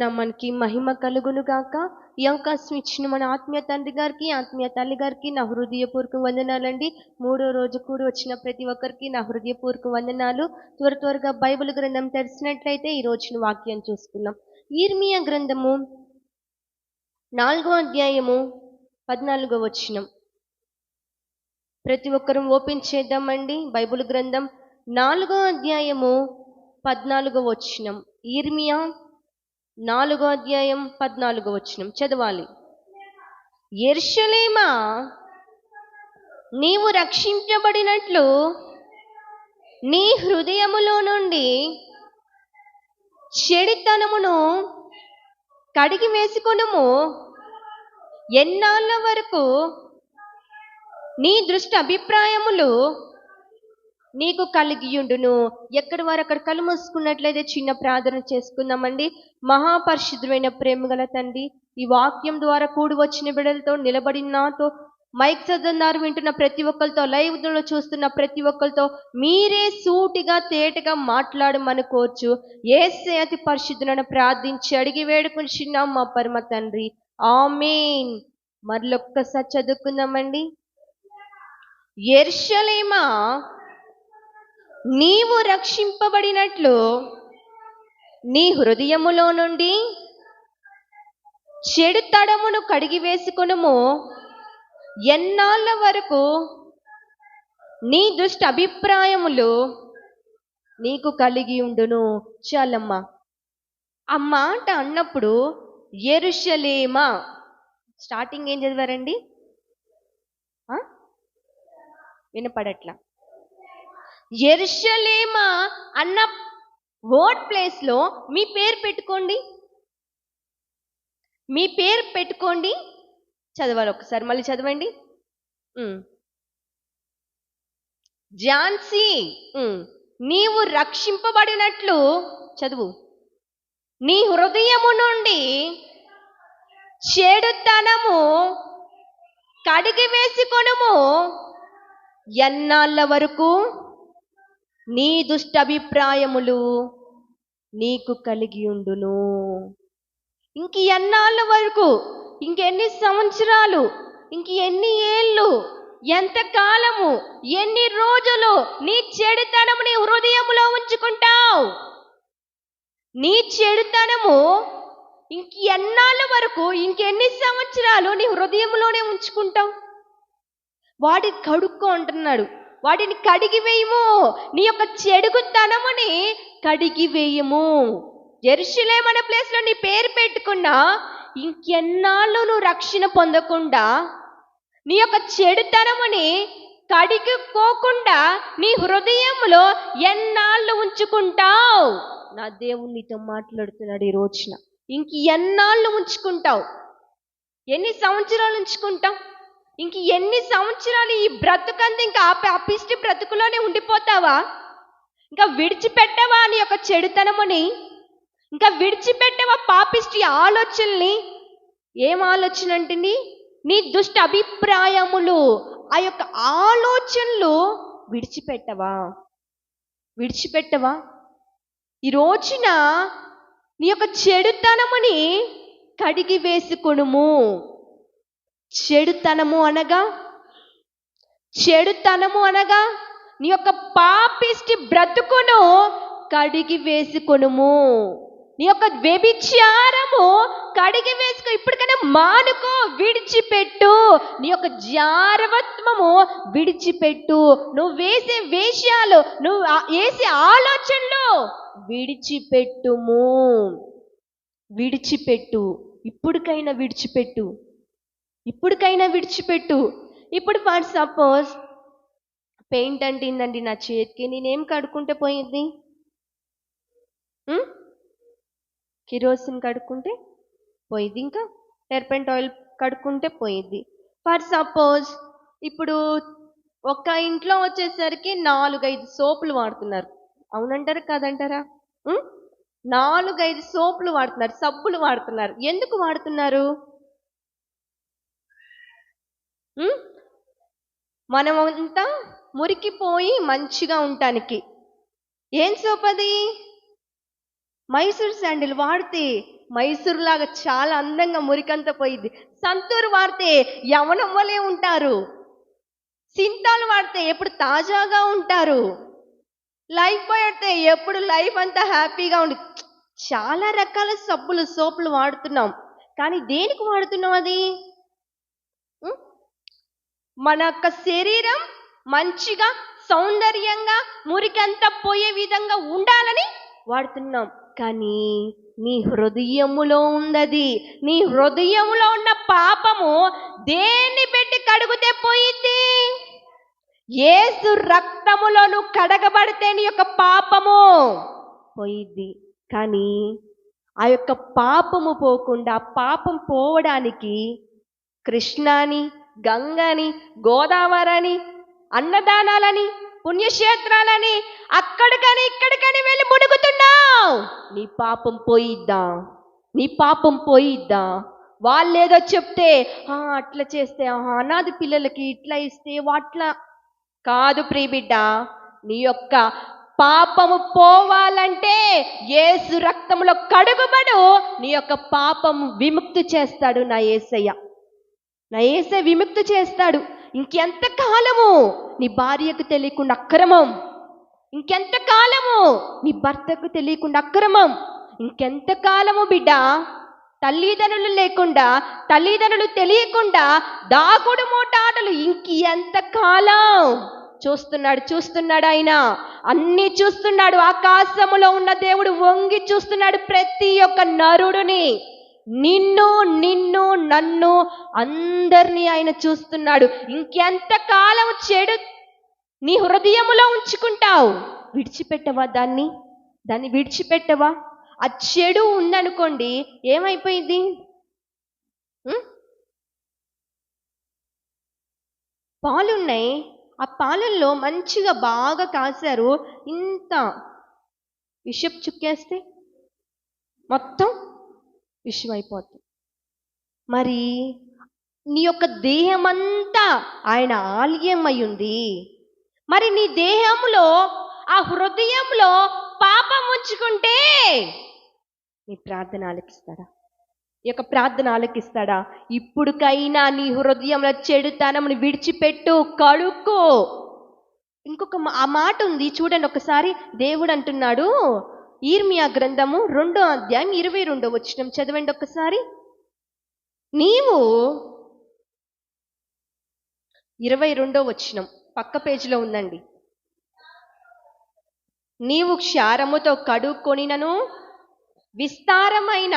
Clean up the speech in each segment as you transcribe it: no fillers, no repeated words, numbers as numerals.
నామానికి మహిమ కలుగును గాక. ఈ అవకాశం ఇచ్చిన మన ఆత్మీయ తండ్రి గారికి, ఆత్మీయ తల్లి గారికి నా హృదయపూర్వక వందనాలండి. 3వ రోజు కూడి వచ్చిన ప్రతి ఒక్కరికి నా హృదయపూర్వక వందనాలు. త్వరగా బైబిల్ గ్రంథం తెరిచినట్లయితే ఈ రోజున వాక్యం చూసుకున్నాం. యిర్మీయా గ్రంథము 4వ అధ్యాయము 14వ వచనం. ప్రతి ఒక్కరూ ఓపెన్ చేద్దామండి. బైబిల్ గ్రంథం 4వ అధ్యాయము 14వ వచనం. యిర్మీయా 4వ అధ్యాయం 14వ వచనం చదవాలి. యెరూషలేమా, నీవు రక్షించబడినట్లు నీ హృదయములో నుండి చెడుతనమును కడిగి వేసుకొనుము. ఎన్నాళ్ళ వరకు నీ దృష్టి అభిప్రాయములు నీకు కలిగియుండును. ఎక్కడి వారు అక్కడ కళ్ళు మూసుకున్నట్లయితే చిన్న ప్రార్థన చేసుకుందామండి. మహాపరిశుద్ధమైన ప్రేమ గల తండ్రి, ఈ వాక్యం ద్వారా కూడి వచ్చిన బిడ్డలతో, నిలబడి నాతో, మైక్ చదువుతున్నారు వింటున్న ప్రతి ఒక్కరితో, లైవ్లో చూస్తున్న ప్రతి ఒక్కరితో మీరే సూటిగా తేటగా మాట్లాడమని కోర్చు. యేసే అతి పరిశుద్ధులను ప్రార్థించి అడిగి వేడుకుంటున్నాం మా పరమ తండ్రి, ఆమేన్. మరొక్కసారి చదువుకుందామండి. యెరూషలేమా, నీవు రక్షింపబడినట్లు నీ హృదయములో నుండి చెడు తడమును కడిగి వేసుకొనుము. ఎన్నాళ్ళ వరకు నీ దుష్ట అభిప్రాయములు నీకు కలిగి ఉండును. చాలమ్మా. ఆ మాట అన్నప్పుడు యెరూషలేమా స్టార్టింగ్ ఏం చదివారండి? వినపడట్లా. యెరూషలేమా అన్న వర్డ్ ప్లేస్ లో మీ పేరు పెట్టుకోండి. మీ పేరు పెట్టుకోండి. చదవాలి ఒకసారి, మళ్ళీ చదవండి. ఝాన్సీ, నీవు రక్షింపబడినట్లు చదువు. నీ హృదయము నుండి చెడుతనము కడిగి వేసుకొనుము. ఎన్నాళ్ళ వరకు నీ దుష్టభిప్రాయములు నీకు కలిగి ఉండును. ఇంక ఎన్నాళ్ళ వరకు, ఇంకెన్ని సంవత్సరాలు, ఇంక ఎన్ని ఏళ్ళు, ఎంత కాలము, ఎన్ని రోజులు నీ చెడుతనము నీ హృదయములో ఉంచుకుంటావు? నీ చెడుతనము ఇంక ఎన్నాళ్ళ వరకు, ఇంకెన్ని సంవత్సరాలు నీ హృదయంలోనే ఉంచుకుంటావు? వాటిని కడుక్కో అంటున్నాడు. వాటిని కడిగి వేయము. నీ యొక్క చెడుగుతనముని కడిగి వేయము. యెరూషలేము అనే ప్లేస్ లో నీ పేరు పెట్టుకున్నా ఇంకెన్నాళ్ళు నువ్వు రక్షణ పొందకుండా, నీ యొక్క చెడుతనముని కడిగిపోకుండా నీ హృదయంలో ఎన్నాళ్ళు ఉంచుకుంటావు? నా దేవుడు నీతో మాట్లాడుతున్నాడు ఈ రోజున. ఇంక ఎన్నాళ్ళు ఉంచుకుంటావు? ఎన్ని సంవత్సరాలు ఉంచుకుంటావు? ఇంక ఎన్ని సంవత్సరాలు ఈ బ్రతుకంతా ఇంకా ఆ పిష్టి బ్రతుకులోనే ఉండిపోతావా? ఇంకా విడిచిపెట్టవా నీ యొక్క చెడుతనముని? ఇంకా విడిచిపెట్టవా పాపిష్టి ఆలోచనల్ని? ఏం ఆలోచన అంటుంది? నీ దుష్ట అభిప్రాయములు, ఆ యొక్క ఆలోచనలు విడిచిపెట్టవా? విడిచిపెట్టవా? ఈ రోజున నీ యొక్క చెడుతనముని కడిగి వేసుకొనుము. చెడుతనము అనగా నీ యొక్క పాపిష్టి బ్రతుకును కడిగి వేసుకొనుము. నీ యొక్క వ్యభిచారము కడిగి వేసుకో. ఇప్పటికైనా మానుకో, విడిచిపెట్టు. నీ యొక్క జారవత్వము విడిచిపెట్టు. నువ్వు వేసే వేషాలు, నువ్వు వేసే ఆలోచనలు విడిచిపెట్టుము. విడిచిపెట్టు. ఇప్పటికైనా విడిచిపెట్టు. ఇప్పటికైనా విడిచిపెట్టు. ఇప్పుడు ఫర్ సపోజ్ పెయింట్ అంటిందండి నా చేతికి, నేనేం కడుక్కుంటే పోయింది? కిరోసిన్ కడుక్కుంటే పోయింది, ఇంకా టెర్పెంట్ ఆయిల్ కడుక్కుంటే పోయింది. ఫర్ సపోజ్ ఇప్పుడు ఒక ఇంట్లో వచ్చేసరికి 4-5 సోపులు వాడుతున్నారు. అవునంటారా కాదంటారా? 4-5 సోపులు వాడుతున్నారు, సబ్బులు వాడుతున్నారు. ఎందుకు వాడుతున్నారు? మనమంతా మురికిపోయి మంచిగా ఉండటానికి. ఏం సోప్ అది? మైసూర్ శాండిల్ వాడితే మైసూరులాగా చాలా అందంగా మురికంతా పోయిద్ది. సంతూరు వాడితే యవనం వలె ఉంటారు. సింతాలు వాడితే ఎప్పుడు తాజాగా ఉంటారు. లైఫ్ బాయ్ వాడితే ఎప్పుడు లైఫ్ అంతా హ్యాపీగా ఉంది. చాలా రకాల సబ్బులు సోపులు వాడుతున్నాం, కానీ దేనికి వాడుతున్నాం అది? ఉం? మన యొక్క శరీరం మంచిగా సౌందర్యంగా మురికంతా పోయే విధంగా ఉండాలని వాడుతున్నాం. కానీ నీ హృదయములో ఉన్నది, నీ హృదయములో ఉన్న పాపము దేన్ని పెట్టి కడుగుతే పోయిద్ది? యేసు రక్తములో నువ్వు కడగబడితే నీ యొక్క పాపము పోయిద్ది. కానీ ఆ యొక్క పాపము పోకుండా, పాపం పోవడానికి కృష్ణాని, గంగని, గోదావరని, అన్నదానాలని, పుణ్యక్షేత్రాలని అక్కడికని ఇక్కడికని వెళ్ళి మునుగుతున్నావు. నీ పాపం పోయిద్దా? నీ పాపం పోయిద్దా? వాళ్ళేదో చెప్తే అట్లా చేస్తే, అనాథ పిల్లలకి ఇట్లా ఇస్తే వాట్లా కాదు ప్రియబిడ్డ. నీ యొక్క పాపము పోవాలంటే యేసు రక్తములో కడుగుబడు. నీ యొక్క పాపము విముక్తి చేస్తాడు నా యేసయ్య. నా యేసయ్య విముక్తి చేస్తాడు. ఇంకెంత కాలము నీ భార్యకు తెలియకుండా అక్రమం? ఇంకెంత కాలము నీ భర్తకు తెలియకుండా అక్రమం? ఇంకెంత కాలము బిడ్డ తల్లిదండ్రులు లేకుండా, తల్లిదండ్రులు తెలియకుండా దాగుడు మూటాటలు? ఇంకెంత కాలం? చూస్తున్నాడు ఆయన, అన్ని చూస్తున్నాడు. ఆకాశములో ఉన్న దేవుడు వంగి చూస్తున్నాడు ప్రతి ఒక్క నరుడిని. నిన్ను నన్ను అందరినీ ఆయన చూస్తున్నాడు. ఇంకెంత కాలం చెడు నీ హృదయములో ఉంచుకుంటావు? విడిచిపెట్టవా? దాన్ని విడిచిపెట్టవా? ఆ చెడు ఉందనుకోండి, ఏమైపోయింది? పాలున్నాయి, ఆ పాలల్లో మంచిగా బాగా కాశారు, ఇంత విషపు చుక్కేస్తే మొత్తం విషం అయిపోతుంది. మరి నీ యొక్క దేహమంతా ఆయన ఆలయం అయి ఉంది. మరి నీ దేహంలో, ఆ హృదయంలో పాపం ఉంచుకుంటే నీ ప్రార్థన ఆలకిస్తాడా? ఈ యొక్క ప్రార్థన ఆలకిస్తాడా? ఇప్పుడుకైనా నీ హృదయంలో చెడుతనమును విడిచిపెట్టు, కడుక్కో. ఇంకొక ఆ మాట ఉంది చూడండి ఒకసారి. దేవుడు అంటున్నాడు, ఇర్మియా గ్రంథము 2వ అధ్యాయం 22వ వచనం చదవండి ఒకసారి. నీవు 22వ వచనం పక్క పేజీలో ఉందండి. నీవు క్షారముతో కడుక్కొనినను విస్తారమైన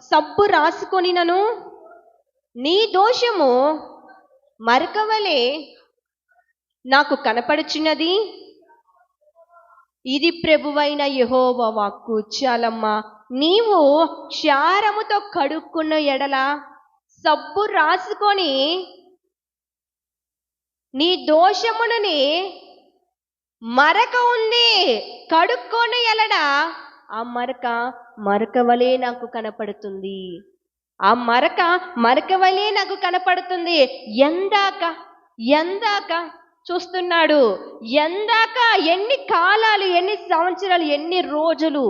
సబ్బు రాసుకొనినను నీ దోషము మరకవలే నాకు కనపడుచున్నది. ఇది ప్రభువైన యెహోవా వాక్కు. చాలమ్మా, నీవు క్షారముతో కడుక్కున్న ఎడల, సబ్బు రాసుకొని నీ దోషములని, మరక ఉంది కడుక్కొని ఎలడ, ఆ మరక వలే నాకు కనపడుతుంది. ఆ మరక వలే నాకు కనపడుతుంది. ఎందాక చూస్తున్నాడు. ఎందాక, ఎన్ని కాలాలు, ఎన్ని సంవత్సరాలు, ఎన్ని రోజులు,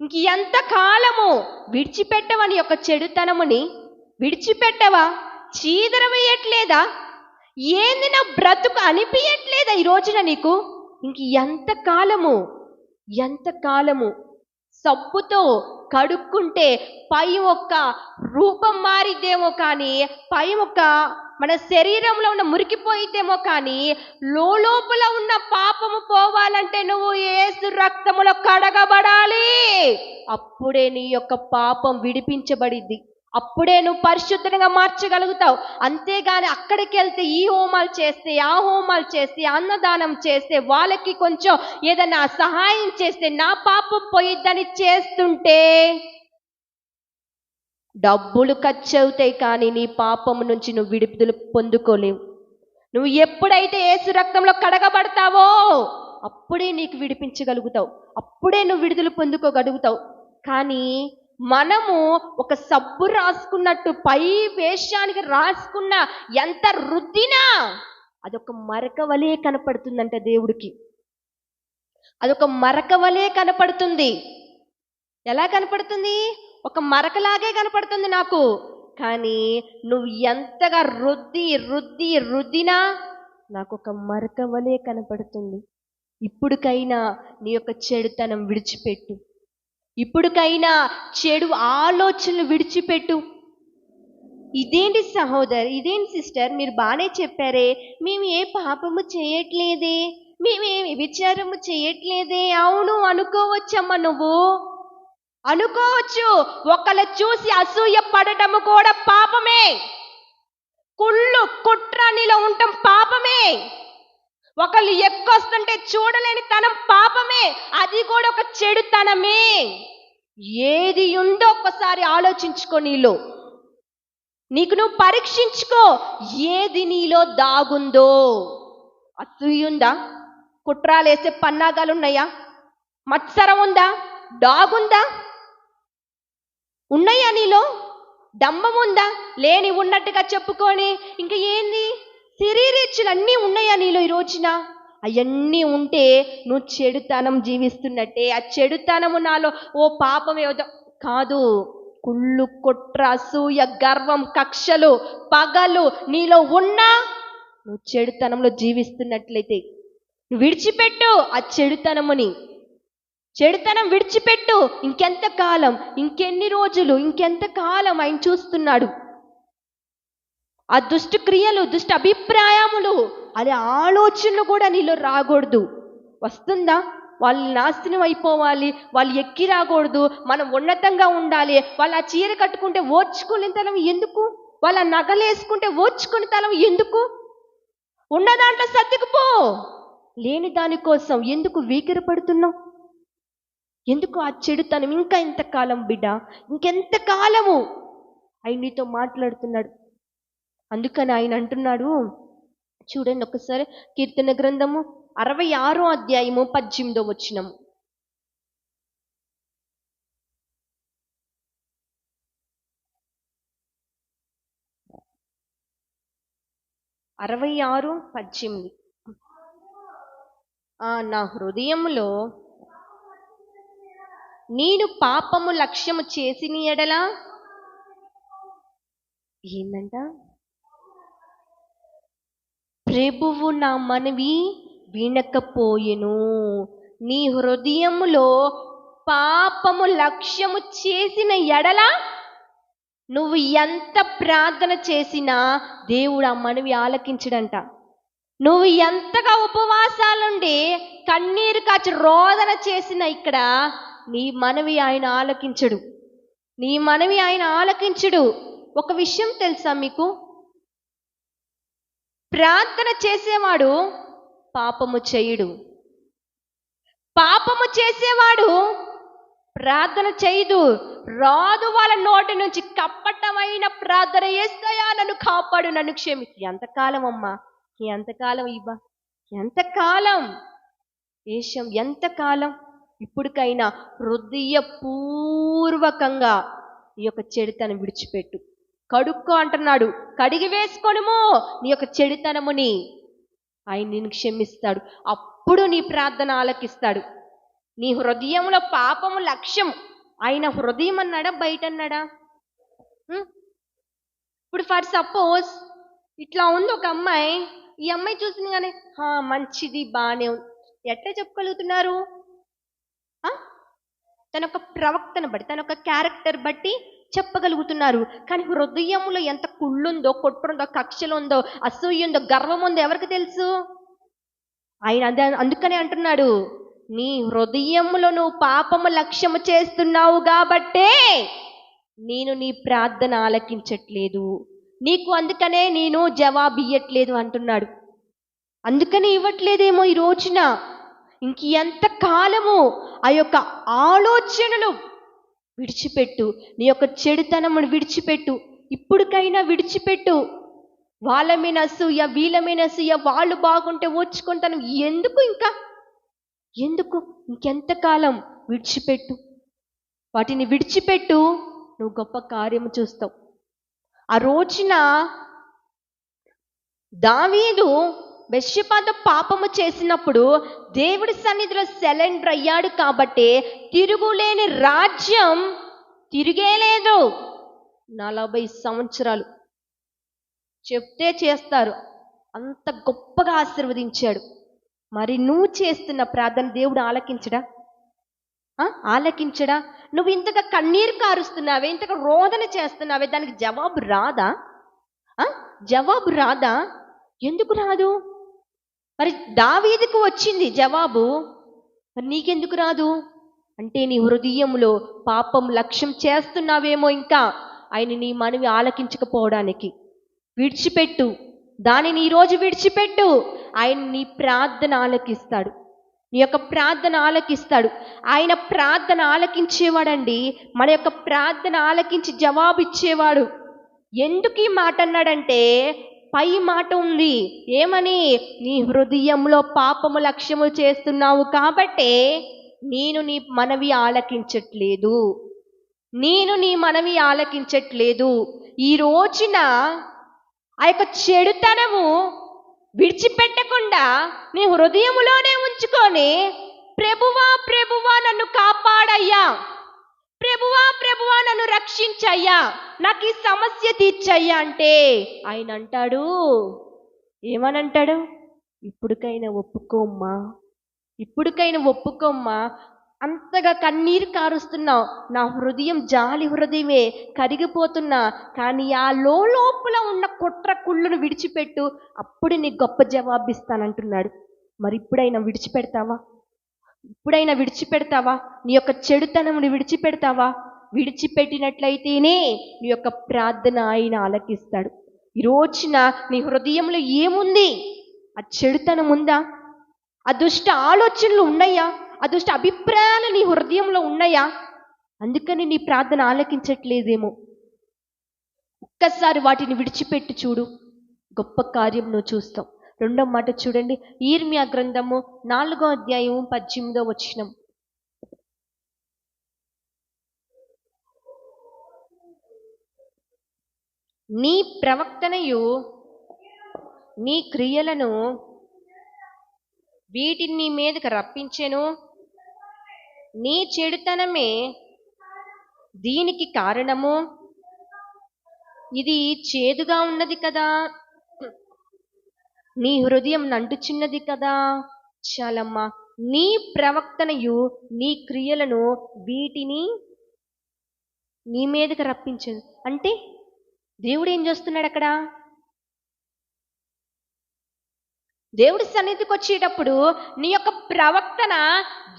ఇంక ఎంత కాలము విడిచిపెట్టవా? నీ యొక్క చెడుతనముని విడిచిపెట్టవా? చీదర వేయట్లేదా? ఏంది నా బ్రతుకు అనిపించట్లేదా ఈ రోజున నీకు? ఇంక ఎంత కాలము సబ్బుతో కడుక్కుంటే పై ఒక్క రూపం మారిద్దేమో కానీ, పై ఒక్క మన శరీరంలో ఉన్న మురికిపోయిద్దేమో కానీ, లోపల ఉన్న పాపము పోవాలంటే నువ్వు యేసు రక్తములో కడగబడాలి. అప్పుడే నీ యొక్క పాపం విడిపించబడిద్ది. అప్పుడే నువ్వు పరిశుద్ధంగా మార్చగలుగుతావు. అంతేగాని అక్కడికి వెళ్తే ఈ హోమాలు చేస్తే, ఆ హోమాలు చేస్తే, అన్నదానం చేస్తే, వాళ్ళకి కొంచెం ఏదైనా సహాయం చేస్తే నా పాపం పోయిద్దని చేస్తుంటే డబ్బులు ఖర్చు అవుతాయి, కానీ నీ పాపం నుంచి నువ్వు విడుదల పొందుకోలేవు. నువ్వు ఎప్పుడైతే యేసు రక్తంలో కడగబడతావో అప్పుడే నీకు విడిపించగలుగుతావు, అప్పుడే నువ్వు విడుదల పొందుకోగలుగుతావు. కానీ మనము ఒక సబ్బు రాసుకున్నట్టు పై వేషానికి రాసుకున్న ఎంత రుద్దినా అదొక మరక వలే కనపడుతుందంట దేవుడికి. అదొక మరక వలే కనపడుతుంది. ఎలా కనపడుతుంది? ఒక మరకలాగే కనపడుతుంది నాకు. కానీ నువ్వు ఎంతగా రుద్దినా నాకు ఒక మరక వలే కనపడుతుంది. ఇప్పుడుకైనా నీ యొక్క చెడుతనం విడిచిపెట్టు. ఇప్పుడుకైనా చెడు ఆలోచనలు విడిచిపెట్టు. ఇదేంటి సహోదరు, ఇదేంటి సిస్టర్, మీరు బాగానే చెప్పారే, మేము ఏ పాపము చేయట్లేదే, మేమే విచారము చేయట్లేదే. అవును, అనుకోవచ్చమ్మా, నువ్వు అనుకోవచ్చు. ఒకళ్ళ చూసి అసూయ పడటము కూడా పాపమే. కుళ్ళు కుట్ర నీలో ఉండటం పాపమే. ఒకళ్ళు ఎక్కొస్తుంటే చూడలేని తనం పాపమే. అది కూడా ఒక చెడుతనమే. ఏది ఉందో ఒక్కసారి ఆలోచించుకో. నీకు నువ్వు పరీక్షించుకో. ఏది నీలో దాగుందో? అసూయ ఉందా? కుట్రాలేసే పన్నాగాలున్నాయా? మత్సరం ఉందా? దాగుందా? ఉన్నాయా నీలో? డంబం ఉందా? లేని ఉన్నట్టుగా చెప్పుకొని ఇంకా ఏంది? శరీరేచ్ఛలు అన్నీ ఉన్నాయా నీలో ఈ రోజున? అవన్నీ ఉంటే నువ్వు చెడుతనం జీవిస్తున్నట్టే. ఆ చెడుతనము నాలో ఓ పాపమే కాదు. కుళ్ళు కుట్ర అసూయ గర్వం కక్షలు పగలు నీలో ఉన్నా నువ్వు చెడుతనంలో జీవిస్తున్నట్లయితే నువ్వు విడిచిపెట్టు ఆ చెడుతనముని. చెడుతనం విడిచిపెట్టు. ఇంకెంత కాలం, ఇంకెన్ని రోజులు, ఇంకెంత కాలం ఆయన చూస్తున్నాడు. ఆ దుష్ట క్రియలు, దుష్ట అభిప్రాయములు, అదే ఆలోచనలు కూడా నీలో రాకూడదు. వస్తుందా? వాళ్ళు నాశనం అయిపోవాలి, వాళ్ళు ఎక్కి రాకూడదు, మనం ఉన్నతంగా ఉండాలి, వాళ్ళు ఆ చీర కట్టుకుంటే ఓర్చుకునే తలం ఎందుకు? వాళ్ళ నగలేసుకుంటే ఓర్చుకునే తలం ఎందుకు? ఉన్న దాంట్లో సర్దుకుపో. లేని దానికోసం ఎందుకు వీకిరపడుతున్నావు? ఎందుకు ఆ చెడుతనం? ఇంకా ఎంతకాలం బిడ్డ, ఇంకెంతకాలము? ఆయన నీతో మాట్లాడుతున్నాడు. అందుకని ఆయన అంటున్నాడు, చూడండి ఒకసారి కీర్తన గ్రంథము 66వ అధ్యాయము 18వ వచనము. 66:18. నా హృదయములో నేను పాపము లక్ష్యము చేసిన ఎడలా ఏందంట? ప్రభువు నా మనవి వినకపోయెను. నీ హృదయములో పాపము లక్ష్యము చేసిన ఎడల నువ్వు ఎంత ప్రార్థన చేసినా దేవుడు ఆ మనవి ఆలకించడంట. నువ్వు ఎంతగా ఉపవాసాలుండి కన్నీరు కాచి రోదన చేసిన ఇక్కడ నీ మనవి ఆయన ఆలకించడు. నీ మనవి ఆయన ఆలకించడు. ఒక విషయం తెలుసా మీకు? ప్రార్థన చేసేవాడు పాపము చేయడు. పాపము చేసేవాడు ప్రార్థన చేయదు. రాదు వాళ్ళ నోటి నుంచి కపటమైన ప్రార్థన, యేసయ్యా నన్ను కాపాడు, నన్ను క్షమి. ఎంతకాలం అమ్మా, ఎంతకాలం ఇవ్వ, ఎంతకాలం దేశం, ఎంతకాలం? ఇప్పటికైనా హృదయపూర్వకంగా నీ యొక్క చెడుతనం విడిచిపెట్టు. కడుక్కో అంటున్నాడు. కడిగి వేసుకొనుము నీ యొక్క చెడుతనముని. ఆయన నిన్ను క్షమిస్తాడు. అప్పుడు నీ ప్రార్థన ఆలకిస్తాడు. నీ హృదయంలో పాపము లక్ష్యం. ఆయన హృదయం అన్నాడా, బయట అన్నాడా? ఇప్పుడు ఫర్ సపోజ్ ఇట్లా ఉంది ఒక అమ్మాయి. ఈ అమ్మాయి చూసింది కానీ మంచిది, బాగానే ఉంది. ఎట్లా చెప్పగలుగుతున్నారు? తన ఒక ప్రవక్తను బట్టి, తన ఒక క్యారెక్టర్ బట్టి చెప్పగలుగుతున్నారు. కానీ హృదయంలో ఎంత కుళ్ళుందో, కొట్టుందో, కక్షలుందో, అసూయ ఉందో, గర్వం ఉందో ఎవరికి తెలుసు? ఆయన అందుకనే అంటున్నాడు, నీ హృదయములో నువ్వు పాపము లక్ష్యము చేస్తున్నావు కాబట్టే నేను నీ ప్రార్థన ఆలకించట్లేదు, నీకు అందుకనే నేను జవాబు ఇవ్వట్లేదు అంటున్నాడు. అందుకని ఇవ్వట్లేదేమో ఈ రోజున. ఇంకెంత కాలము ఆ యొక్క ఆలోచనలు విడిచిపెట్టు. నీ యొక్క చెడుతనమును విడిచిపెట్టు. ఇప్పుడుకైనా విడిచిపెట్టు. వాళ్ళ మీద అసూయ, వీళ్ళ మీద అసూయ, వాళ్ళు బాగుంటే ఓర్చుకుంటాను ఎందుకు? ఇంకా ఎందుకు? ఇంకెంతకాలం? విడిచిపెట్టు. వాటిని విడిచిపెట్టు. నువ్వు గొప్ప కార్యము చూస్తావు. ఆ రోజున దావీదు బెత్షెబాతో పాపము చేసినప్పుడు దేవుడి సన్నిధిలో సరెండర్ అయ్యాడు కాబట్టి తిరుగులేని రాజ్యం తిరిగేలేదు. 40 సంవత్సరాలు చెప్తే చేస్తారు, అంత గొప్పగా ఆశీర్వదించాడు. మరి నువ్వు చేస్తున్న ప్రార్థన దేవుడు ఆలకించడా? ఆలకించడా? నువ్వు ఇంతగా కన్నీరు కారుస్తున్నావే, ఇంతగా రోదన చేస్తున్నావే, దానికి జవాబు రాదా? జవాబు రాదా? ఎందుకు రాదు? మరి దావీదుకు వచ్చింది జవాబు, మరి నీకెందుకు రాదు? అంటే నీ హృదయంలో పాపం లక్ష్యం చేస్తున్నావేమో, ఇంకా ఆయన నీ మనవి ఆలకించకపోవడానికి. విడిచిపెట్టు దానిని, ఈరోజు విడిచిపెట్టు. ఆయన నీ ప్రార్థన ఆలకిస్తాడు, నీ యొక్క ప్రార్థన ఆలకిస్తాడు. ఆయన ప్రార్థన ఆలకించేవాడండి, మన యొక్క ప్రార్థన ఆలకించి జవాబు ఇచ్చేవాడు. ఎందుకు ఈ మాట అన్నాడంటే, పై మాట ఉంది, ఏమని? నీ హృదయంలో పాపము లక్ష్యము చేస్తున్నావు కాబట్టే నేను నీ మనవి ఆలకించట్లేదు, నేను నీ మనవి ఆలకించట్లేదు. ఈ రోజున ఆ యొక్క చెడుతనము విడిచిపెట్టకుండా నీ హృదయములోనే ఉంచుకొని, ప్రభువా ప్రభువా నన్ను కాపాడయ్యా, ప్రభువా ప్రభువా నన్ను రక్షించయ్యా, నాకు ఈ సమస్య తీర్చయ్యా అంటే ఆయన అంటాడు, ఏమనంటాడు? ఇప్పుడుకైనా ఒప్పుకోమ్మా, ఇప్పుడుకైనా ఒప్పుకోమ్మా. అంతగా కన్నీరు కారుస్తున్నావు, నా హృదయం జాలి హృదయమే, కరిగిపోతున్నా, కానీ ఆ లోపల ఉన్న కుట్ర కుళ్ళును విడిచిపెట్టు, అప్పుడు నీకు గొప్ప జవాబిస్తానంటున్నాడు. మరి ఇప్పుడైనా విడిచిపెడతావా? ఇప్పుడైనా విడిచిపెడతావా? నీ యొక్క చెడుతనముని విడిచిపెడతావా? విడిచిపెట్టినట్లయితేనే నీ యొక్క ప్రార్థన ఆయన ఆలకిస్తాడు. ఈ రోజున నీ హృదయంలో ఏముంది? ఆ చెడుతనం ఉందా? ఆ దుష్ట ఆలోచనలు ఉన్నాయా? ఆ దుష్ట అభిప్రాయాలు నీ హృదయంలో ఉన్నాయా? అందుకని నీ ప్రార్థన ఆలకించట్లేదేమో. ఒక్కసారి వాటిని విడిచిపెట్టి చూడు, గొప్ప కార్యం నువ్వు చూస్తావు. రెండో మాట చూడండి, యిర్మీయా గ్రంథము 4వ అధ్యాయం 18వ వచనం. నీ ప్రవక్తనయు నీ క్రియలను వీటిని నీ మీదకి రప్పించెను, నీ చెడుతనమే దీనికి కారణము, ఇది చేదుగా ఉన్నది కదా, నీ హృదయం నంటుచున్నది కదా. చాలమ్మా, నీ ప్రవక్తనయు నీ క్రియలను వీటిని నీ మీదకి రప్పించను అంటే దేవుడు ఏం చేస్తున్నాడు అక్కడ? దేవుడి సన్నిధికి వచ్చేటప్పుడు నీ యొక్క ప్రవక్తన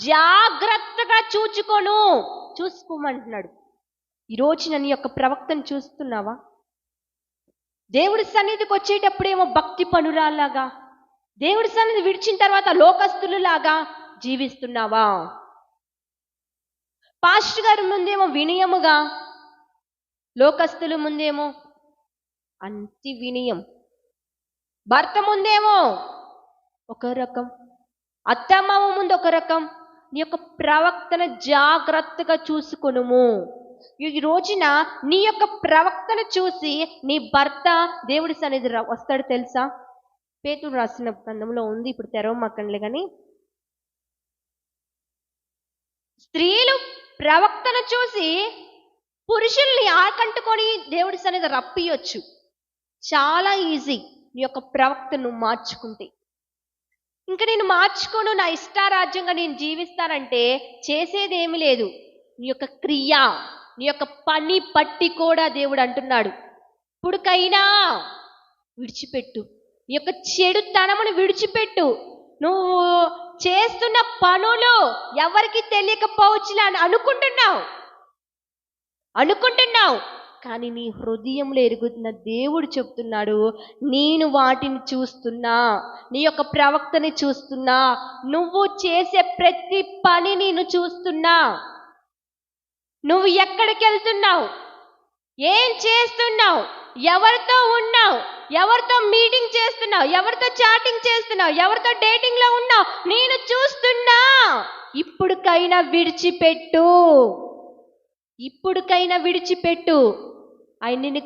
జాగ్రత్తగా చూసుకోమంటున్నాడు. ఈరోజు నీ యొక్క ప్రవక్తను చూస్తున్నావా? దేవుడి సన్నిధికి వచ్చేటప్పుడేమో భక్తి పనురాల్లాగా, దేవుడి సన్నిధి విడిచిన తర్వాత లోకస్తులులాగా జీవిస్తున్నావా? పాస్టర్ గారి ముందేమో వినయముగా, లోకస్తుల ముందేమో అంతి వినయం. భర్త ముందేమో ఒక రకం, అత్తమామ ముందు ఒక రకం. నీ యొక్క ప్రవక్తన జాగ్రత్తగా చూసుకొనుము. ఈ రోజున నీ యొక్క ప్రవక్తను చూసి నీ భర్త దేవుడి సన్నిధి వస్తాడు తెలుసా? పేతురు రాసిన గ్రంథంలో ఉంది, ఇప్పుడు తెరవమాకండి. కానీ స్త్రీలు ప్రవక్తను చూసి పురుషుల్ని ఆకంటుకొని దేవుడి సన్నిధి రప్పియొచ్చు. చాలా ఈజీ నీ యొక్క ప్రవక్తను మార్చుకుంటే. ఇంకా నేను మార్చుకోను, నా ఇష్టారాజ్యంగా నేను జీవిస్తానంటే చేసేది ఏమీ లేదు. నీ యొక్క క్రియ, నీ యొక్క పని పట్టి కూడా దేవుడు అంటున్నాడు, ఇప్పుడుకైనా విడిచిపెట్టు, నీ యొక్క చెడుతనమును విడిచిపెట్టు. నువ్వు చేస్తున్న పనులు ఎవరికి తెలియకపోవచ్చులే అని అనుకుంటున్నావు, కానీ నీ హృదయంలో ఎరుగుతున్న దేవుడు చెప్తున్నాడు, నేను వాటిని చూస్తున్నా, నీ యొక్క ప్రవక్తని చూస్తున్నా, నువ్వు చేసే ప్రతి పని నేను చూస్తున్నా. నువ్వు ఎక్కడికి వెళ్తున్నావు, ఏం చేస్తున్నావు, ఎవరితో ఉన్నావు, ఎవరితో మీటింగ్ చేస్తున్నావు, ఎవరితో చాటింగ్ చేస్తున్నావు, ఎవరితో డేటింగ్లో ఉన్నావు, నేను చూస్తున్నా. ఇప్పుడుకైనా విడిచిపెట్టు. ఆయన నిన్ను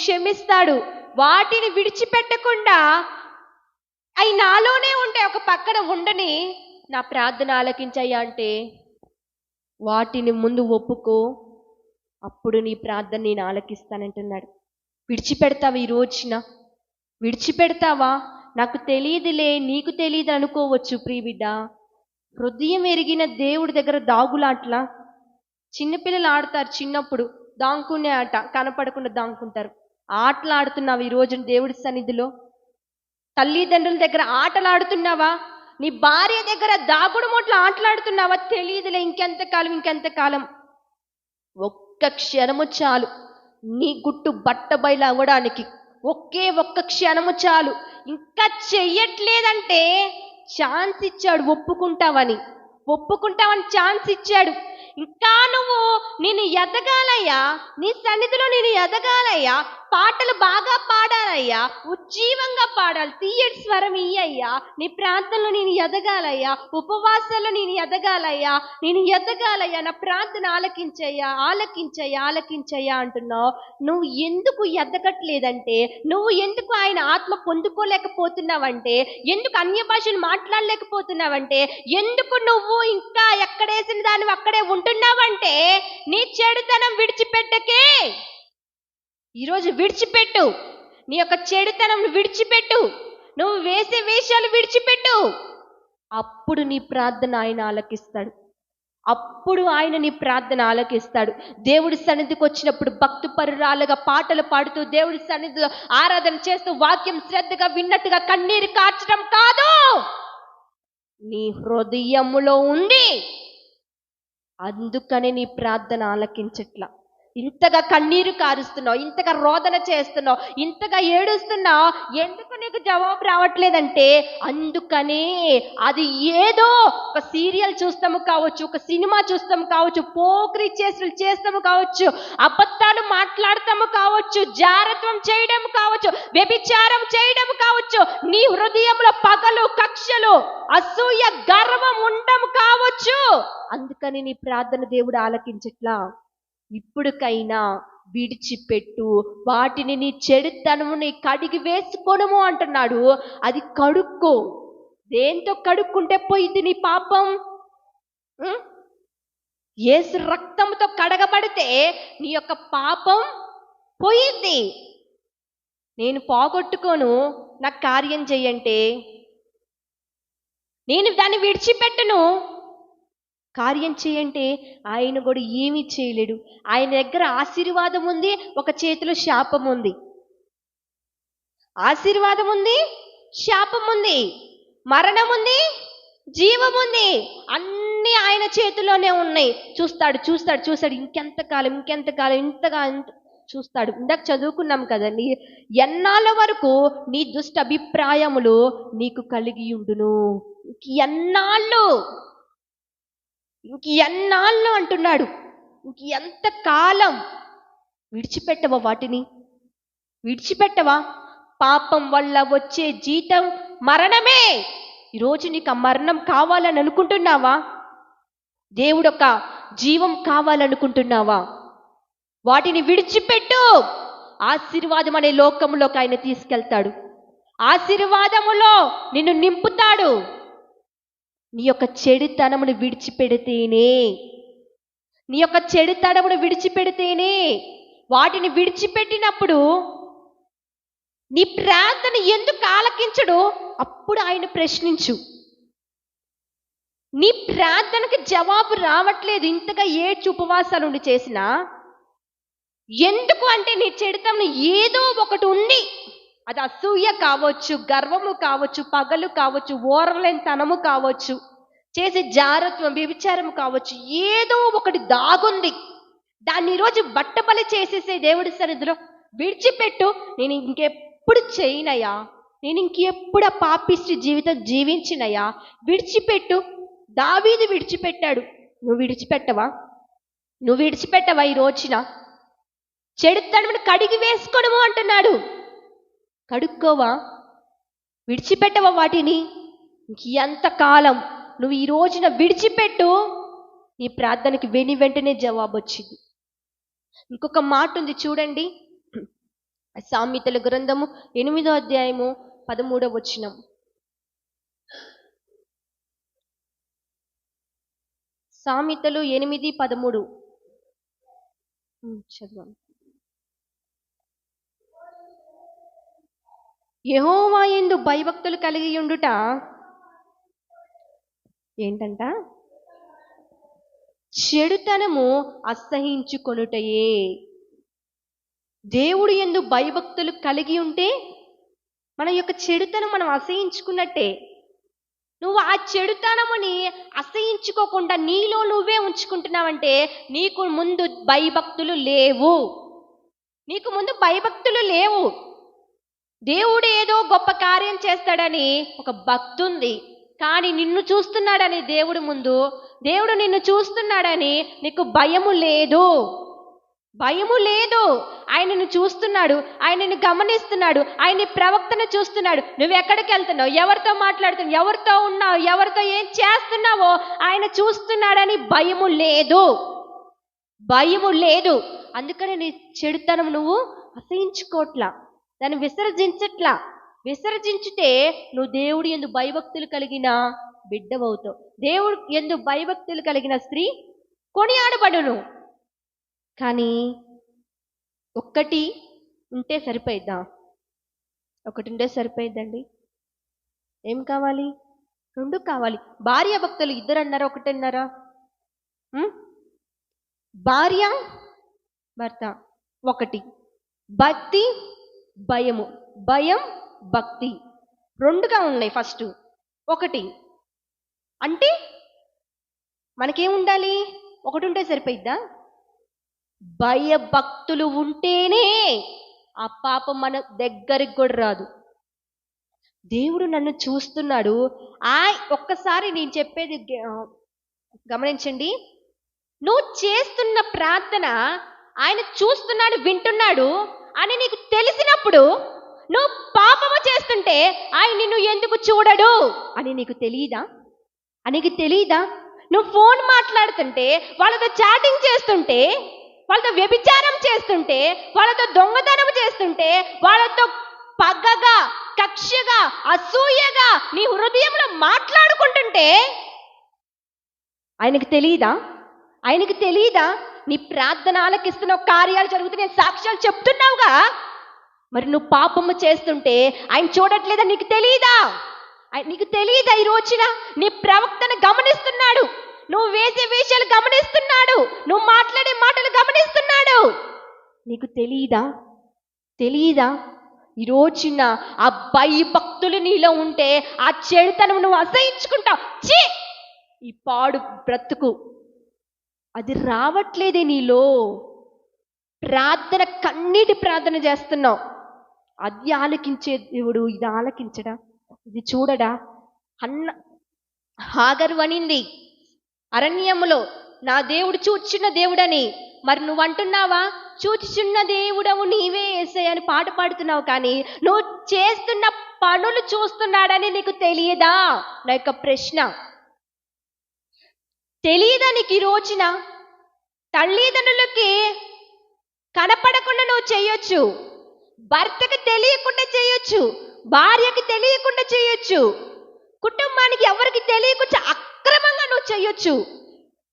క్షమిస్తాడు. వాటిని విడిచిపెట్టకుండా అవి నాలోనే ఉంటాయి, ఒక పక్కన ఉండని నా ప్రార్థన ఆలకించయ్యా అంటే వాటిని ముందు ఒప్పుకో, అప్పుడు నీ ప్రార్థన నేను ఆలకిస్తానంటున్నాడు. విడిచిపెడతావా ఈ రోజున? విడిచిపెడతావా? నాకు తెలియదులే, నీకు తెలియదు అనుకోవచ్చు ప్రియబిడ్డ. హృదయం ఎరిగిన దేవుడి దగ్గర దాగులాట్లా. చిన్నపిల్లలు ఆడతారు, చిన్నప్పుడు దాంకునే ఆట, కనపడకుండా దాంకుంటారు. ఆటలు ఆడుతున్నావు ఈ రోజున దేవుడి సన్నిధిలో? తల్లిదండ్రుల దగ్గర ఆటలు ఆడుతున్నావా? నీ భార్య దగ్గర దాగుడు మూటలు ఆటలాడుతున్నావా? తెలియదులే, ఇంకెంతకాలం. ఒక్క క్షణము చాలు నీ గుట్టు బట్ట బయలు అవ్వడానికి. ఒక్క క్షణము చాలు. ఇంకా చెయ్యట్లేదంటే ఛాన్స్ ఇచ్చాడు, ఒప్పుకుంటావని ఛాన్స్ ఇచ్చాడు. ఇంకా నేను ఎదగాలయ్యా, నీ సన్నిధిలో నేను ఎదగాలయ్యా, పాటలు బాగా పాడాలయ్యా, ఉజ్జీవంగా పాడాలి, తీయటి స్వరం ఇయ్యయ్యా, నీ ప్రార్థనలో నేను ఎదగాలయ్యా, ఉపవాసాల్లో నేను ఎదగాలయ్యా, నా ప్రార్థన ఆలకించయ్యా అంటున్నావు. నువ్వు ఎందుకు ఎదగట్లేదంటే, నువ్వు ఎందుకు ఆయన ఆత్మ పొందుకోలేకపోతున్నావంటే, ఎందుకు అన్య భాషలు మాట్లాడలేకపోతున్నావంటే, ఎందుకు నువ్వు ఇంకా ఎక్కడేసిన దాన్ని అక్కడే ఉంటున్నావంటే, నీ చెడుతనం విడిచిపెట్టకే. ఈరోజు విడిచిపెట్టు, నీ యొక్క చెడుతనం విడిచిపెట్టు, నువ్వు వేసే వేషాలు విడిచిపెట్టు. అప్పుడు నీ ప్రార్థన ఆయన ఆలకిస్తాడు. దేవుడి సన్నిధికి వచ్చినప్పుడు భక్తిపరురాలుగా పాటలు పాడుతూ దేవుడి సన్నిధిలో ఆరాధన చేస్తూ వాక్యం శ్రద్ధగా విన్నట్టుగా కన్నీరు కార్చడం కాదు, నీ హృదయములో ఉంది. అందుకనే నీ ప్రార్థన ఆలకించట్లా. ఇంతగా కన్నీరు కారుస్తున్నావు, ఇంతగా రోదన చేస్తున్నావు, ఇంతగా ఏడుస్తున్నావు, ఎందుకు నీకు జవాబు రావట్లేదంటే అందుకనే అది ఏదో ఒక సీరియల్ చూస్తాము కావచ్చు, ఒక సినిమా చూస్తాము కావచ్చు, పోకిరి చేస్తాము కావచ్చు, అబద్ధాలు మాట్లాడతాము కావచ్చు, జారత్వం చేయడం కావచ్చు, వ్యభిచారం చేయడం కావచ్చు, నీ హృదయంలో పగలు, కక్షలు, అసూయ, గర్వం ఉండడం కావచ్చు. అందుకని నీ ప్రార్థన దేవుడు ఆలకించట్లా. ఇప్పుడుకైనా విడిచిపెట్టు, వాటిని నీ చెడుతనము నీ కడిగి వేసుకోనము అంటున్నాడు. అది కడుక్కో. దేంతో కడుక్కుంటే పోయింది నీ పాపం? యేసు రక్తంతో కడగబడితే నీ యొక్క పాపం పోయింది. నేను పోగొట్టుకోను, నాకు కార్యం చెయ్యంటే నేను దాన్ని విడిచిపెట్టను, కార్యం చేయంటే ఆయన కూడా ఏమీ చేయలేడు. ఆయన దగ్గర ఆశీర్వాదం ఉంది, ఒక చేతిలో శాపం ఉంది. ఆశీర్వాదం ఉంది, శాపం ఉంది, మరణం ఉంది, జీవం ఉంది, అన్నీ ఆయన చేతిలోనే ఉన్నాయి. చూస్తాడు. ఇంకెంతకాలం ఇంతగా చూస్తాడు. ఇందాక చదువుకున్నాం కదండి, ఎన్నాళ్ళ వరకు నీ దుష్ట అభిప్రాయములు నీకు కలిగి ఉండును. ఎన్నాళ్ళు అంటున్నాడు. ఎంత కాలం విడిచిపెట్టవా? వాటిని విడిచిపెట్టవా? పాపం వల్ల వచ్చే జీతం మరణమే. ఈరోజు నీకు ఆ మరణం కావాలని అనుకుంటున్నావా? దేవుడు ఒక జీవం కావాలనుకుంటున్నావా? వాటిని విడిచిపెట్టు. ఆశీర్వాదం అనే లోకంలోకి ఆయన తీసుకెళ్తాడు. ఆశీర్వాదములో నిన్ను నింపుతాడు. నీ యొక్క చెడుతనమును విడిచిపెడితేనే, వాటిని విడిచిపెట్టినప్పుడు నీ ప్రార్థన ఎందుకు ఆలకించడు? అప్పుడు ఆయన ప్రశ్నించు. నీ ప్రార్థనకు జవాబు రావట్లేదు, ఇంతగా ఏడ్చి ఉపవాసాలు ఉండి చేసినా ఎందుకు అంటే నీ చెడుతనం ఏదో ఒకటి ఉంది. అది అసూయ కావచ్చు, గర్వము కావచ్చు, పగలు కావచ్చు, ఓరలేని తనము కావచ్చు, చేసే జారత్వం, వ్యభిచారము కావచ్చు, ఏదో ఒకటి దాగుంది. దాన్ని ఈరోజు బట్టబలి చేసేసే దేవుడి సన్నిధిలో విడిచిపెట్టు. నేను ఇంకెప్పుడు చేయనయ్యా, నేను ఇంకెప్పుడు ఆ పాపిష్టి జీవితం జీవించినయ్యా, విడిచిపెట్టు. దావీదు విడిచిపెట్టాడు. నువ్వు విడిచిపెట్టవా? ఈ రోజున చెడుతనమును కడిగి వేసుకోవడము అంటున్నాడు. కడుక్కోవా? విడిచిపెట్టవా వాటిని? ఎంతకాలం? నువ్వు ఈ రోజున విడిచిపెట్టు, నీ ప్రార్థనకి వెంటనే జవాబు వచ్చింది. ఇంకొక మాట ఉంది చూడండి, సామెతల గ్రంథము 8వ అధ్యాయము 13వ వచనం. సామెతలు 8:13 చదవండి. యెహోవా యందు భయభక్తులు కలిగి ఉండుట ఏంటంట? చెడుతనము అసహించుకొనుటయే. దేవుడు యందు భయభక్తులు కలిగి ఉంటే మన యొక్క చెడుతనం మనం అసహించుకున్నట్టే. నువ్వు ఆ చెడుతనముని అసహించుకోకుండా నీలో నువ్వే ఉంచుకుంటున్నావంటే నీకు ముందు భయభక్తులు లేవు. నీకు ముందు భయభక్తులు లేవు. దేవుడు ఏదో గొప్ప కార్యం చేస్తాడని ఒక భక్తి ఉంది, కానీ నిన్ను చూస్తున్నాడని దేవుడు ముందు, దేవుడు నిన్ను చూస్తున్నాడని నీకు భయము లేదు. భయము లేదు. ఆయనను చూస్తున్నాడు, ఆయనను గమనిస్తున్నాడు, ఆయన ప్రవక్తను చూస్తున్నాడు. నువ్వు ఎక్కడికి వెళ్తున్నావు, ఎవరితో మాట్లాడుతున్నావు, ఎవరితో ఉన్నావు, ఎవరితో ఏం చేస్తున్నావో ఆయన చూస్తున్నాడని భయము లేదు. భయము లేదు. అందుకని నీ చెడుతనం నువ్వు అసహించుకోట్లా, దాన్ని విసర్జించట్లా. విసర్జించితే నువ్వు దేవుడు యందు భయభక్తులు కలిగిన బిడ్డవవుతావు. దేవుడు యందు భయభక్తులు కలిగిన స్త్రీ కొనియాడబడును. కానీ ఒక్కటి ఉంటే సరిపోయిద్దా? ఒకటి ఉంటే సరిపోయిద్దండి? ఏం కావాలి? 2 కావాలి. భార్య భక్తులు 2 అన్నారా, 1 అన్నారా? భార్య భర్త 1, భక్తి భయము, భయం భక్తి 2గా ఉన్నాయి. ఫస్ట్ 1 అంటే మనకేముండాలి? 1 ఉంటే సరిపోయిద్దా? భయభక్తులు ఉంటేనే ఆ పాపం మన దగ్గరికి కూడా రాదు. దేవుడు నన్ను చూస్తున్నాడు. ఒక్కసారి నేను చెప్పేది గమనించండి. నువ్వు చేస్తున్న ప్రార్థన ఆయన చూస్తున్నాడు, వింటున్నాడు అని నీకు తెలిసినప్పుడు నువ్వు పాపము చేస్తుంటే ఆయన నిన్ను ఎందుకు చూడడు అని నీకు తెలియదా? నువ్వు ఫోన్ మాట్లాడుతుంటే, వాళ్ళతో చాటింగ్ చేస్తుంటే, వాళ్ళతో వ్యభిచారం చేస్తుంటే, వాళ్ళతో దొంగతనం చేస్తుంటే, వాళ్ళతో పగగా, కక్షగా, అసూయగా నీ హృదయంలో మాట్లాడుకుంటుంటే ఆయనకు తెలియదా? నీ ప్రార్థన ఆలకిస్తున్నావు, కార్యాలు జరుగుతున్నాయి, సాక్ష్యాలు చెప్తున్నావుగా. మరి నువ్వు పాపము చేస్తుంటే ఆయన చూడట్లేదా? నీకు తెలియదా? ఈ రోజున నీ ప్రవక్తను గమనిస్తున్నాడు, నువ్వు వేసే వేషాలు గమనిస్తున్నాడు, నువ్వు మాట్లాడే మాటలు గమనిస్తున్నాడు. నీకు తెలియదా? ఈ రోజున ఆ భయభక్తులు నీలో ఉంటే ఆ చెడుతనం నువ్వు అసహించుకుంటావు. ఛీ, ఈ పాడు బ్రతుకు అది రావట్లేదే నీలో. ప్రార్థన, కన్నీటి ప్రార్థన చేస్తున్నావు. అది ఆలకించే దేవుడు ఇది ఆలకించడా? ఇది చూడడా? హాగరు అనింది అరణ్యములో, నా దేవుడు చూచున్న దేవుడని. మరి నువ్వు అంటున్నావా, చూచుచున్న దేవుడవు నీవే యేసయ్య అని పాట పాడుతున్నావు, కానీ నువ్వు చేస్తున్న పనులు చూస్తున్నాడని నీకు తెలియదా? నా యొక్క ప్రశ్న. తెలియదా నీకు? ఈ రోజున తల్లిదండ్రులకి కనపడకుండా నువ్వు చేయొచ్చు, భర్తకి తెలియకుండా చేయొచ్చు, భార్యకి తెలియకుండా చేయొచ్చు, కుటుంబానికి ఎవరికి తెలియకుండా అక్రమంగా నువ్వు చేయొచ్చు.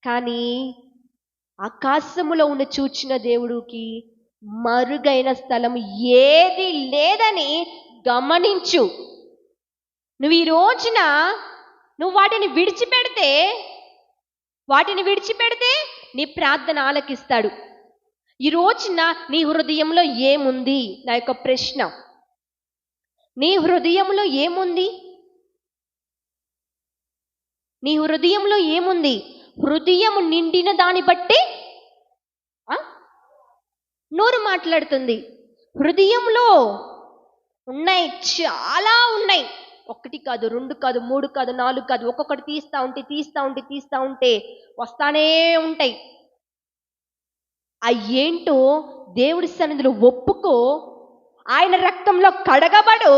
కానీ ఆకాశములో ఉన్న చూచిన దేవుడికి మరుగైన స్థలం ఏది లేదని గమనించు. నువ్వు ఈ రోజున నువ్వు వాటిని విడిచిపెడితే నీ ప్రార్థన ఆలకిస్తాడు. ఈ రోజున నీ హృదయంలో ఏముంది? నా యొక్క ప్రశ్న. నీ హృదయంలో ఏముంది? హృదయము నిండిన దాన్ని బట్టి నోరు మాట్లాడుతుంది. హృదయంలో ఉన్నాయి, చాలా ఉన్నాయి. 1 కాదు, 2 కాదు, 3 కాదు, 4 కాదు. ఒక్కొక్కటి తీస్తా ఉంటే వస్తానే ఉంటాయి. ఏంటో దేవుడి సన్నిధిలో ఒప్పుకో, ఆయన రక్తంలో కడగబడు.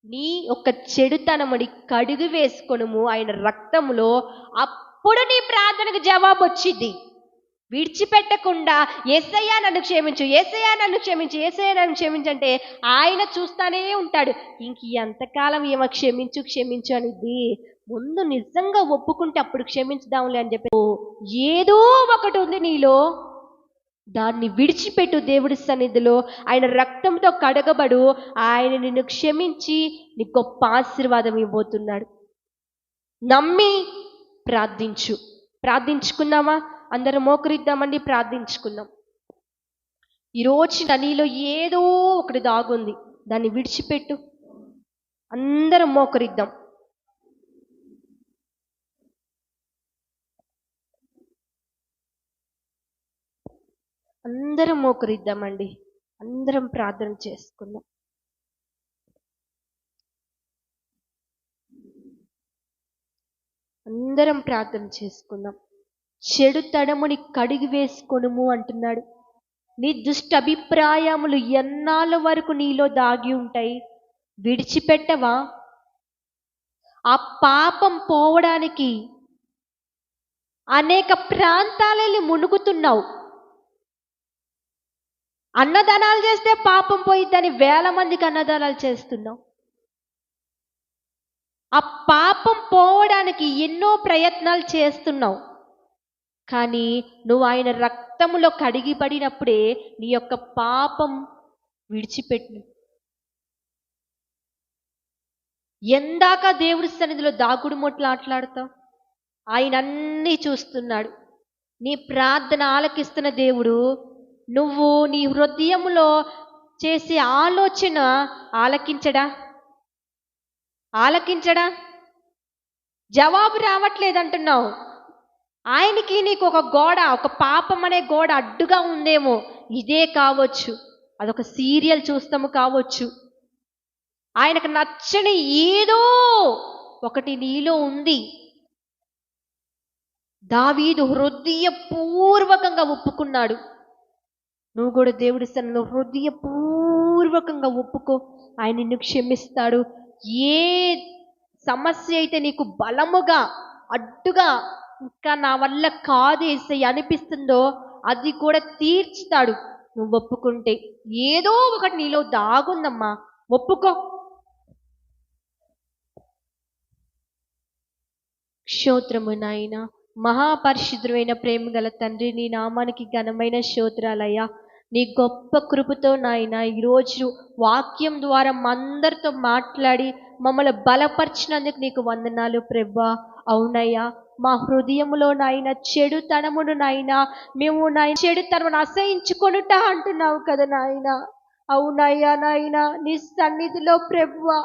నీ యొక్క చెడుతనముని కడుగు వేసుకొనుము ఆయన రక్తములో. అప్పుడు నీ ప్రార్థనకు జవాబు వచ్చింది. విడిచిపెట్టకుండా యేసయ్యా నన్ను క్షమించు, యేసయ్యా నన్ను క్షమించు, యేసయ్యా నన్ను క్షమించంటే ఆయన చూస్తానే ఉంటాడు. ఇంక ఎంతకాలం ఏమో క్షమించు క్షమించు అనేది. ముందు నిజంగా ఒప్పుకుంటే అప్పుడు క్షమించుదాంలే అని చెప్పి, ఏదో ఒకటి ఉంది నీలో, దాన్ని విడిచిపెట్టు. దేవుడి సన్నిధిలో ఆయన రక్తంతో కడగబడు. ఆయన నిన్ను క్షమించి నీ గొప్ప ఆశీర్వాదం ఇవ్వబోతున్నాడు. నమ్మి ప్రార్థించు. ప్రార్థించుకున్నావా? అందరం మోకరిద్దామండి, ప్రార్థించుకుందాం. ఈరోజు నీలో ఏదో ఒకటి దాగుంది, దాన్ని విడిచిపెట్టు. అందరం మోకరిద్దాం. అందరం మోకరిద్దామండి, అందరం ప్రార్థన చేసుకుందాం. అందరం ప్రార్థన చేసుకుందాం. చెడు తడముని కడిగి వేసుకొనుము అంటున్నాడు. నీ దుష్ట అభిప్రాయములు ఎన్నాళ్ళ వరకు నీలో దాగి ఉంటాయి? విడిచిపెట్టవా? ఆ పాపం పోవడానికి అనేక ప్రాంతాలని మునుగుతున్నావు. అన్నదానాలు చేస్తే పాపం పోయిద్దని వేల మందికి అన్నదానాలు చేస్తున్నావు. ఆ పాపం పోవడానికి ఎన్నో ప్రయత్నాలు చేస్తున్నావు. కానీ నువ్వు ఆయన రక్తములో కడిగిపడినప్పుడే నీ యొక్క పాపం విడిచిపెట్టు. ఎందాక దేవుడి సన్నిధిలో దాగుడు మొట్లు ఆటలాడతావు? ఆయన అన్నీ చూస్తున్నాడు. నీ ప్రార్థన ఆలకిస్తున్న దేవుడు. నువ్వు నీ హృదయములో చేసే ఆలోచన ఆలకించడా? ఆలకించడా? జవాబు రావట్లేదంటున్నావు. ఆయనకి నీకు ఒక గోడ, ఒక పాపం అనే గోడ అడ్డుగా ఉందేమో. ఇదే కావచ్చు, అదొక సీరియల్ చూస్తాము కావచ్చు. ఆయనకు నచ్చని ఏదో ఒకటి నీలో ఉంది. దావీదు హృదయపూర్వకంగా ఒప్పుకున్నాడు. నువ్వు కూడా దేవుడి సన్నిధిలో హృదయపూర్వకంగా ఒప్పుకో. ఆయన నిన్ను క్షమిస్తాడు. ఏ సమస్య అయితే నీకు బలముగా అడ్డుగా ఇంకా నా వల్ల కాదు యేసయ్య అనిపిస్తుందో అది కూడా తీర్చుతాడు నువ్వు ఒప్పుకుంటే. ఏదో ఒకటి నీలో దాగుందమ్మా, ఒప్పుకో. స్తోత్రము నాయన, మహాపరిశుద్ధుడైన ప్రేమ గల తండ్రి, నీ నామానికి ఘనమైన స్తోత్రాలయ్యా. నీ గొప్ప కృపతో నాయన ఈరోజు వాక్యం ద్వారా అందరితో మాట్లాడి మమ్మల్ని బలపరిచినందుకు నీకు వందనాలు ప్రభువా. అవునయ్యా, మా హృదయములో నాయన చెడుతనమును నాయన మేము నాయన చెడుతనమును అసహించుకొనుట అంటున్నావు కదా నాయన. అవునయ్యా నాయన, నీ సన్నిధిలో ప్రభువా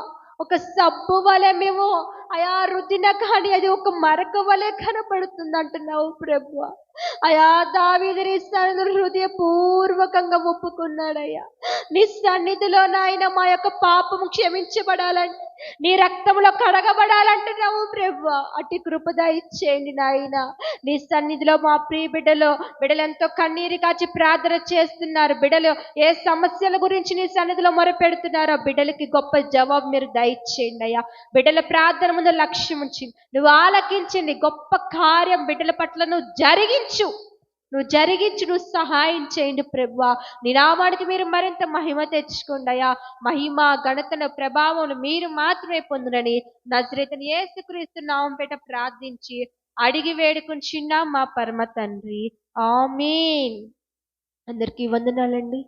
ఒక సబ్బు వలె మేము అయా రుద్దిన కానీ అది ఒక మరక వలె కనపడుతుంది అంటున్నావు ప్రభువా. అయా దావీదు నీ సన్నిధిలో హృదయపూర్వకంగా ఒప్పుకున్నాడయ్యా. నీ సన్నిధిలో నాయన మా యొక్క పాపము క్షమించబడాలంటే, నీ రక్తంలో కడగబడాలంటున్నావు ప్రభువా. అట్టి కృప దయచేయండి నాయన. నీ సన్నిధిలో మా ప్రియ బిడ్డలు ఎంతో కన్నీరు కాచి ప్రార్థన చేస్తున్నారు. బిడ్డలు ఏ సమస్యల గురించి నీ సన్నిధిలో మొరపెడుతున్నారో బిడ్డలకి గొప్ప జవాబు మీరు దయచేయండి అయ్యా. బిడ్డల ప్రార్థన ముందు లక్ష్యం ఉంచి నువ్వు ఆలకించండి. గొప్ప కార్యం బిడ్డల పట్ల నువ్వు జరిగించు, నువ్వు సహాయం చేయండి ప్రభువా. నీ నామానికి మీరు మరింత మహిమ తెచ్చుకోండి అయ్యా. మహిమ ఘనతను ప్రభావం మీరు మాత్రమే పొందునని నజరేతుని యేసుక్రీస్తు నామం పేట ప్రార్థించి అడిగి వేడుకుంటున్నాం మా పరమ తండ్రి. ఆమేన్. అందరికీ వందనాలండి.